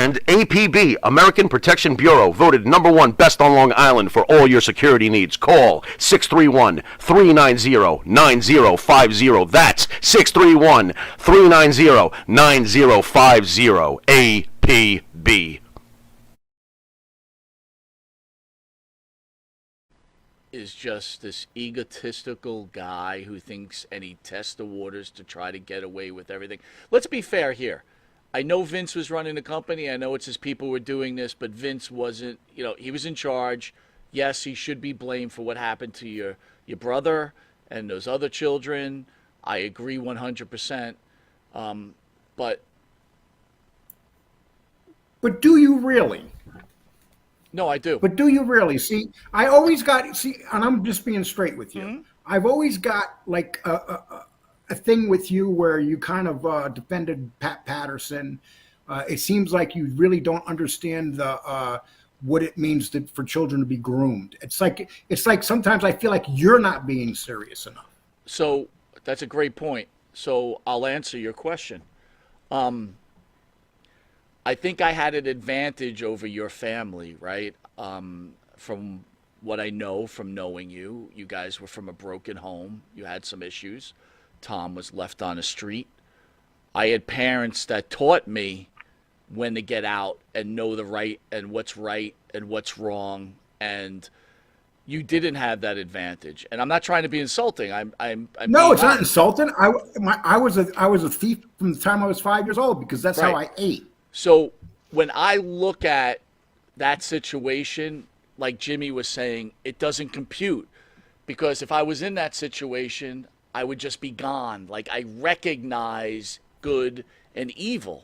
And APB, American Protection Bureau, voted #1 best on Long Island for all your security needs. Call 631-390-9050. That's 631-390-9050. APB. Is just this egotistical guy who thinks, and he tests the waters to try to get away with everything. Let's be fair here. I know Vince was running the company. I know it's his people who were doing this, but Vince wasn't. He was in charge. Yes, he should be blamed for what happened to your brother and those other children. I agree 100%. But do you really? No, I do. But do you really? See, I always got, and I'm just being straight with you. Mm-hmm. I've always got like a thing with you where you kind of defended Pat Patterson. It seems like you really don't understand what it means for children to be groomed. It's like sometimes I feel like you're not being serious enough. So that's a great point. So I'll answer your question. I think I had an advantage over your family, right? From what I know from knowing you, you guys were from a broken home. You had some issues. Tom was left on the street. I had parents that taught me when to get out and know the right and what's wrong. And you didn't have that advantage. And I'm not trying to be insulting. I'm no, it's not insulting. I was a thief from the time I was 5 years old because that's how I ate. So when I look at that situation, like Jimmy was saying, it doesn't compute. Because if I was in that situation, I would just be gone. Like, I recognize good and evil.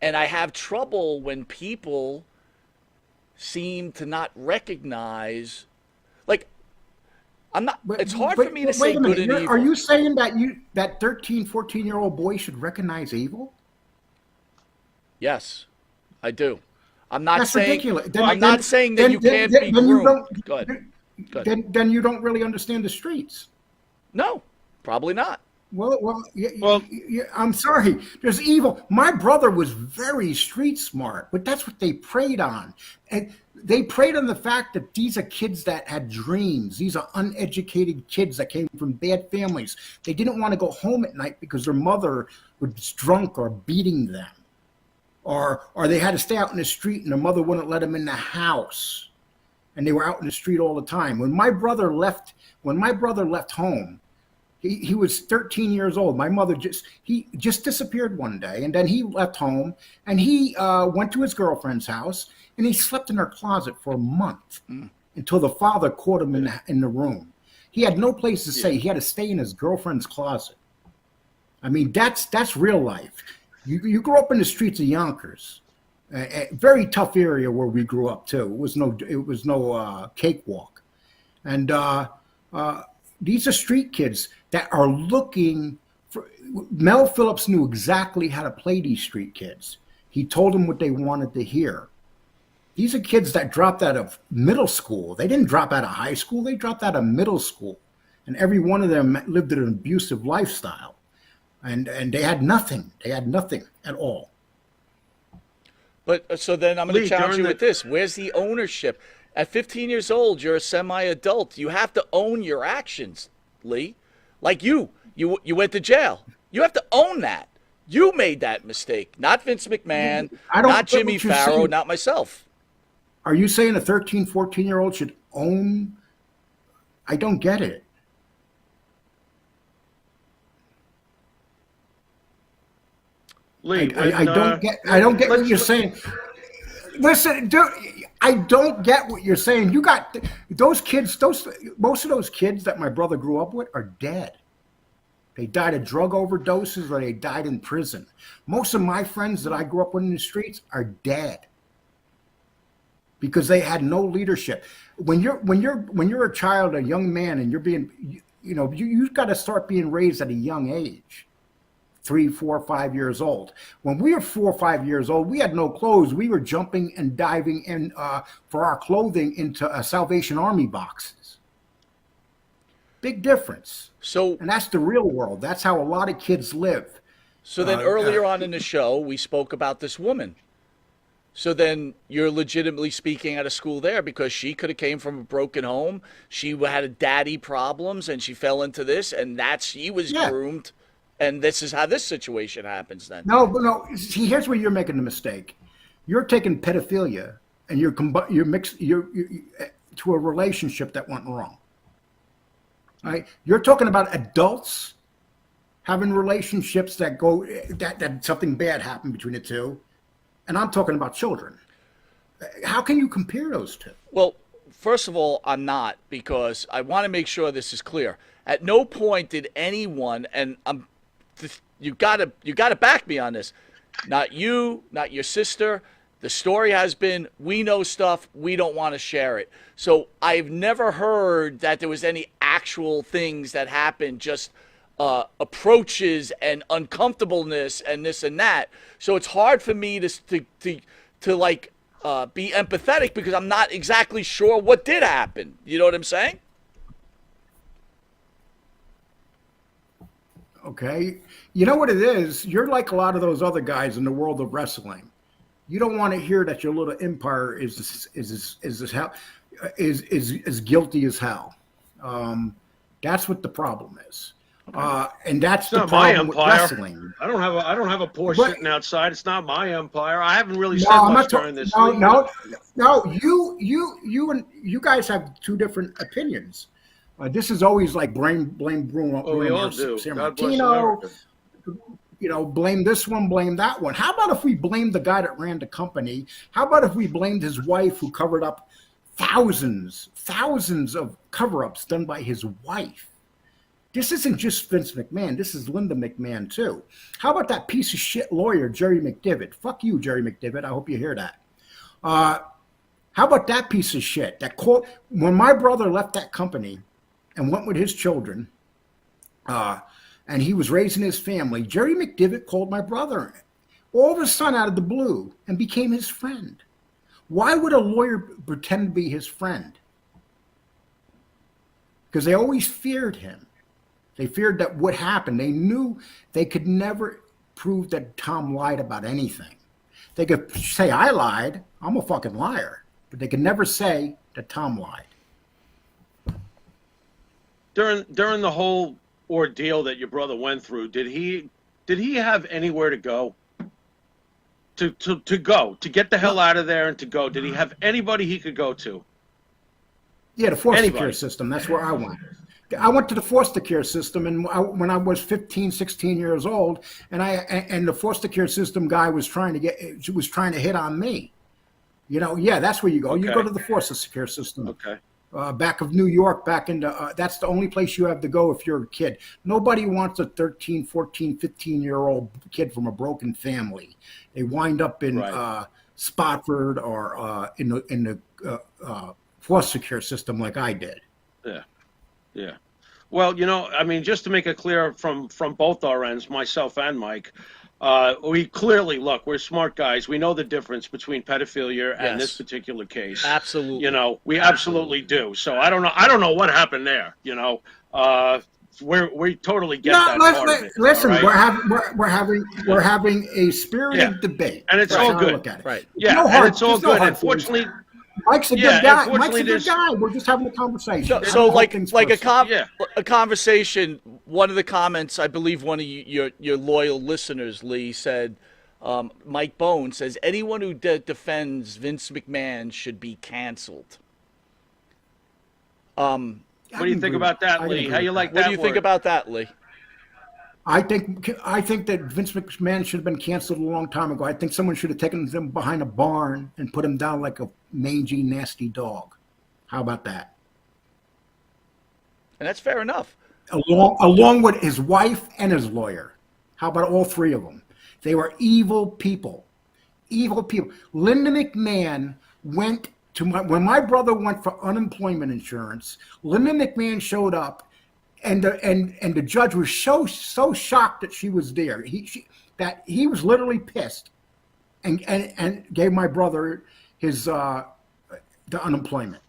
And I have trouble when people seem to not recognize, like, it's hard for me to say good and evil. Are you saying that 13, 14-year-old boy should recognize evil? Yes, I do. I'm not saying ridiculous. I'm not saying that you can't be groomed. Go ahead. Then you don't really understand the streets. No, probably not. Well, I'm sorry. There's evil. My brother was very street smart, but that's what they preyed on. And they preyed on the fact that these are kids that had dreams. These are uneducated kids that came from bad families. They didn't want to go home at night because their mother was drunk or beating them. Or they had to stay out in the street and their mother wouldn't let them in the house. And they were out in the street all the time. When my brother left home, he was 13 years old. My mother just disappeared one day, and then he left home and he went to his girlfriend's house and he slept in her closet for a month until the father caught him in the room. He had no place to stay. He had to stay in his girlfriend's closet. I mean, that's real life. You grew up in the streets of Yonkers, a very tough area where we grew up too. It was no cakewalk, and these are street kids that are looking for. Mel Phillips knew exactly how to play these street kids. He told them what they wanted to hear. These are kids that dropped out of middle school. They didn't drop out of high school. They dropped out of middle school, and every one of them lived an abusive lifestyle. And they had nothing. They had nothing at all. But so then I'm going to challenge you with this. Where's the ownership? At 15 years old, you're a semi-adult. You have to own your actions, Lee. Like you went to jail. You have to own that. You made that mistake. Not Vince McMahon, not Jimmy Farrow, not myself. Are you saying a 13, 14-year-old should own? I don't get it. Lee, I don't get what you're saying. Listen, dude, I don't get what you're saying. You got those kids. Most of those kids that my brother grew up with are dead. They died of drug overdoses or they died in prison. Most of my friends that I grew up with in the streets are dead because they had no leadership. When you're a child, a young man, and you're being, you've got to start being raised at a young age. 3, 4, 5 years old. When we were 4 or 5 years old, we had no clothes. We were jumping and diving in for our clothing into Salvation Army boxes. Big difference. And that's the real world. That's how a lot of kids live. So then earlier on in the show, we spoke about this woman So then you're legitimately speaking at a school there because she could have came from a broken home. She had a daddy problems and she fell into this, and she was Yeah. groomed, and this is how this situation happens then. No, but no. See, here's where you're making the mistake. You're taking pedophilia and you're mixed to a relationship that went wrong. Right? You're talking about adults having relationships that something bad happened between the two, and I'm talking about children. How can you compare those two? Well, first of all, I'm not, because I want to make sure this is clear. At no point did anyone, and you gotta back me on this. Not you, not your sister. The story has been, we know stuff, we don't want to share it. So I've never heard that there was any actual things that happened, just approaches and uncomfortableness and this and that. So it's hard for me to like be empathetic because I'm not exactly sure what did happen. You know what I'm saying? Okay, you know what it is. You're like a lot of those other guys in the world of wrestling. You don't want to hear that your little empire is as guilty as hell. That's what the problem is, and that's the problem with wrestling. I don't have a Porsche sitting outside. It's not my empire. I haven't really said I'm much not during this. No. You guys have two different opinions. This is always like blame Bruno. Oh, we all do. God bless Sammartino. America. You know, blame this one, blame that one. How about if we blamed the guy that ran the company? How about if we blamed his wife who covered up thousands of cover-ups done by his wife? This isn't just Vince McMahon. This is Linda McMahon, too. How about that piece of shit lawyer, Jerry McDivitt? Fuck you, Jerry McDivitt. I hope you hear that. How about that piece of shit? When my brother left that company and went with his children, and he was raising his family, Jerry McDivitt called my brother all of a sudden out of the blue and became his friend. Why would a lawyer pretend to be his friend? Because they always feared him. They feared that what happened. They knew they could never prove that Tom lied about anything. They could say, I lied. I'm a fucking liar. But they could never say that Tom lied. During the whole ordeal that your brother went through, did he have anywhere to go? To get the hell out of there and to go? Did he have anybody he could go to? Yeah, the foster care system. That's where I went. I went to the foster care system, and when I was 15, 16 years old, and the foster care system guy was trying to hit on me. You know, yeah, that's where you go. Okay. You go to the foster care system. Okay. Back of New York, that's the only place you have to go if you're a kid. Nobody wants a 13, 14, 15-year-old kid from a broken family. They wind up in Spofford or in the foster care system like I did. Yeah. Well, you know, I mean, just to make it clear from both our ends, myself and Mike, we clearly, look, we're smart guys. We know the difference between pedophilia and this particular case. Absolutely. You know, we absolutely do. So I don't know what happened there. You know, we totally get that part of it. Listen, right? we're having a spirited debate, and it's all good. Look at it. Right? Yeah, no and it's all good. Unfortunately. Mike's a good guy. Mike's a good guy. We're just having a conversation. So like a conversation. One of the comments, I believe, one of your loyal listeners, Lee, said, Mike Bone says anyone who defends Vince McMahon should be canceled. What do you think about that, Lee? How you like that? What do you think about that, Lee? I think that Vince McMahon should have been canceled a long time ago. I think someone should have taken him behind a barn and put him down like a mangy, nasty dog. How about that? And that's fair enough. Along with his wife and his lawyer. How about all three of them? They were evil people. Evil people. Linda McMahon went to when my brother went for unemployment insurance. Linda McMahon showed up. And the judge was so shocked that she was there. That he was literally pissed, and gave my brother his the unemployment.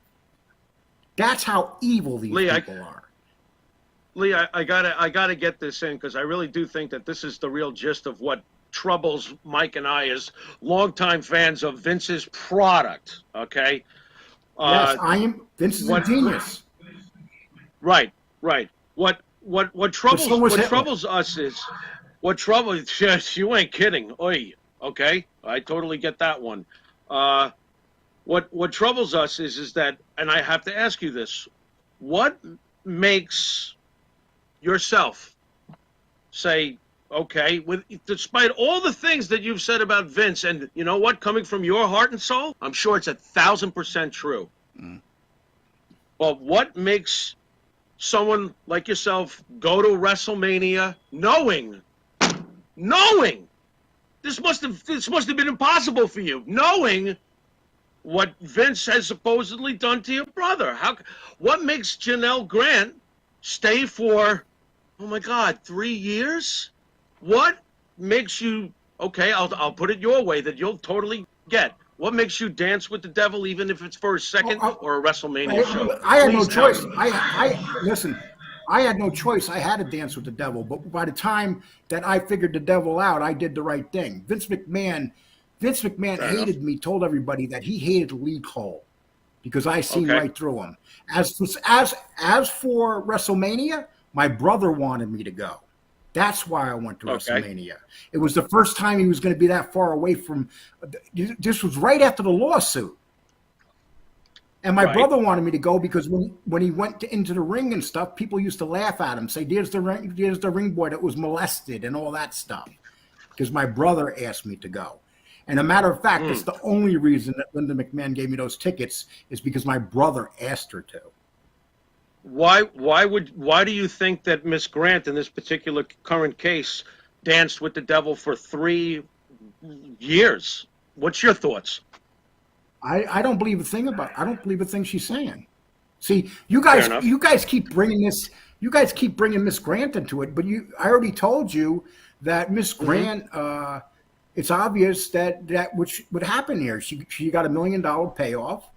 That's how evil these people are. Lee, I gotta get this in because I really do think that this is the real gist of what troubles Mike and I as longtime fans of Vince's product. Okay. Yes, I am. Vince is a genius. Right. What troubles us is yes, you ain't kidding. Oy. Okay, I totally get that one. What troubles us is that, and I have to ask you this: what makes yourself say, okay, despite all the things that you've said about Vince, and you know what, coming from your heart and soul, I'm sure it's 1,000% true. But what makes someone like yourself go to WrestleMania knowing this must have been impossible for you, knowing what Vince has supposedly done to your brother? What makes Janelle Grant stay for, oh my God, 3 years? What makes you, okay, I'll put it your way that you'll totally get. What makes you dance with the devil, even if it's for a second or a WrestleMania show? I had no choice. Listen. I had no choice. I had to dance with the devil. But by the time that I figured the devil out, I did the right thing. Vince McMahon hated me. Told everybody that he hated Lee Cole because I seen right through him. As for WrestleMania, my brother wanted me to go. That's why I went to WrestleMania. It was the first time he was going to be that far away from. This was right after the lawsuit. And my brother wanted me to go because when he went into the ring and stuff, people used to laugh at him, say, there's the ring boy that was molested and all that stuff. Because my brother asked me to go. And a matter of fact, that's the only reason that Linda McMahon gave me those tickets is because my brother asked her to. Why do you think that Miss Grant in this particular current case danced with the devil for 3 years? What's your thoughts? I don't believe a thing I don't believe a thing she's saying. See, you guys keep bringing this. You guys keep bringing Miss Grant into it, but I already told you that Miss Grant. It's obvious that which would happen here. She got $1 million payoff.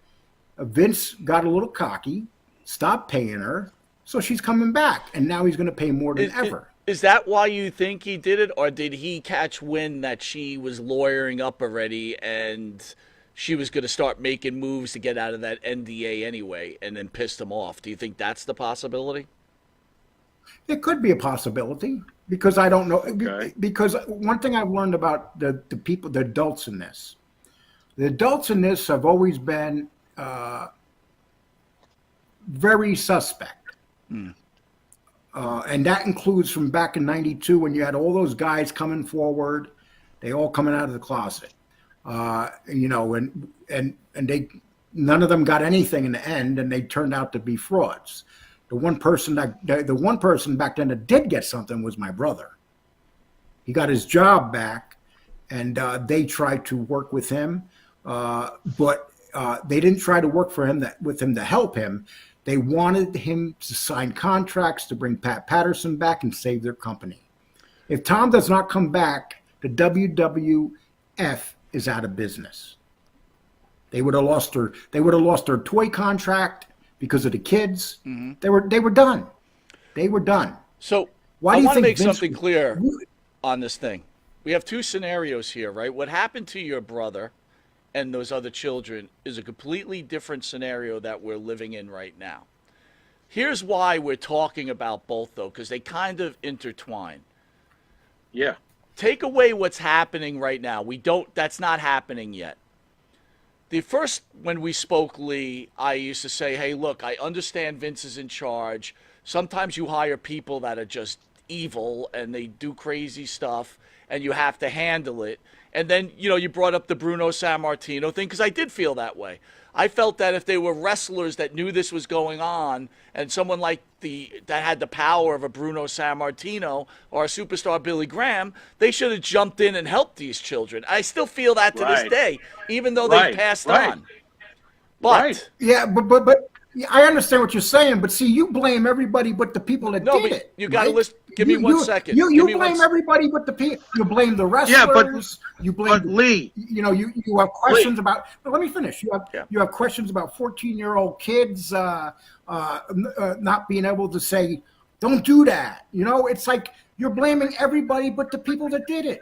Vince got a little cocky, stopped paying her, so she's coming back, and now he's going to pay more than ever. Is that why you think he did it, or did he catch wind that she was lawyering up already and she was going to start making moves to get out of that NDA anyway, and then pissed him off? Do you think that's the possibility? It could be a possibility because I don't know. Okay. Because one thing I've learned about the people, the adults in this have always been very suspect. And that includes from back in '92 when you had all those guys coming forward, they all coming out of the closet. And they none of them got anything in the end, and they turned out to be frauds. The one person back then that did get something was my brother. He got his job back, and they tried to work with him, but they didn't try to work with him to help him. They wanted him to sign contracts to bring Pat Patterson back and save their company. If Tom does not come back, the WWF is out of business. They would have lost their toy contract because of the kids. They were done. They were done. So I want to make something clear on this thing. We have two scenarios here, right? What happened to your brother and those other children is a completely different scenario that we're living in right now. Here's why we're talking about both, though, because they kind of intertwine. Yeah. Take away what's happening right now. That's not happening yet. When we spoke, Lee, I used to say, hey, look, I understand Vince is in charge. Sometimes you hire people that are just evil and they do crazy stuff and you have to handle it. And then, you brought up the Bruno Sammartino thing because I did feel that way. I felt that if they were wrestlers that knew this was going on and someone like that had the power of a Bruno Sammartino or a superstar Billy Graham, they should have jumped in and helped these children. I still feel that to this day, even though they passed on. But yeah, but I understand what you're saying, but see, you blame everybody but the people that did it. You got to listen. Give me 1 second. You blame everybody but the people. You blame the wrestlers. Yeah, but you blame Lee. You have questions about. But let me finish. You have questions about 14-year-old kids not being able to say, "Don't do that." It's like you're blaming everybody but the people that did it.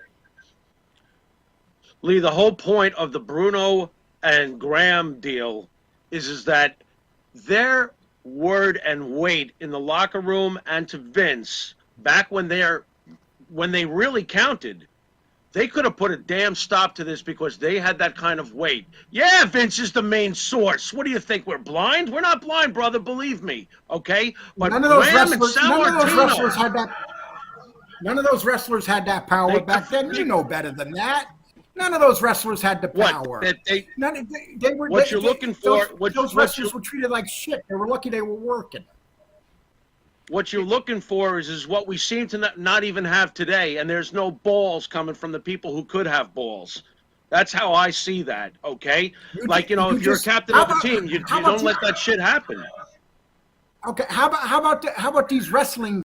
Lee, the whole point of the Bruno and Graham deal is that their word and weight in the locker room and to Vince back when they really counted, they could have put a damn stop to this because they had that kind of weight. Yeah, Vince is the main source. What do you think? We're blind? We're not blind, brother. Believe me. Okay, but none of those Graham and wrestlers, none of those Sammartino. wrestlers had that. None of those wrestlers had that power back then. You know better than that. None of those wrestlers had the power. What? They were. What you're looking for? Those wrestlers were treated like shit. They were lucky they were working. What you're looking for is what we seem to not even have today, and there's no balls coming from the people who could have balls. That's how I see that, okay? If you're a captain of the team, you don't let that shit happen. Okay, how about these wrestling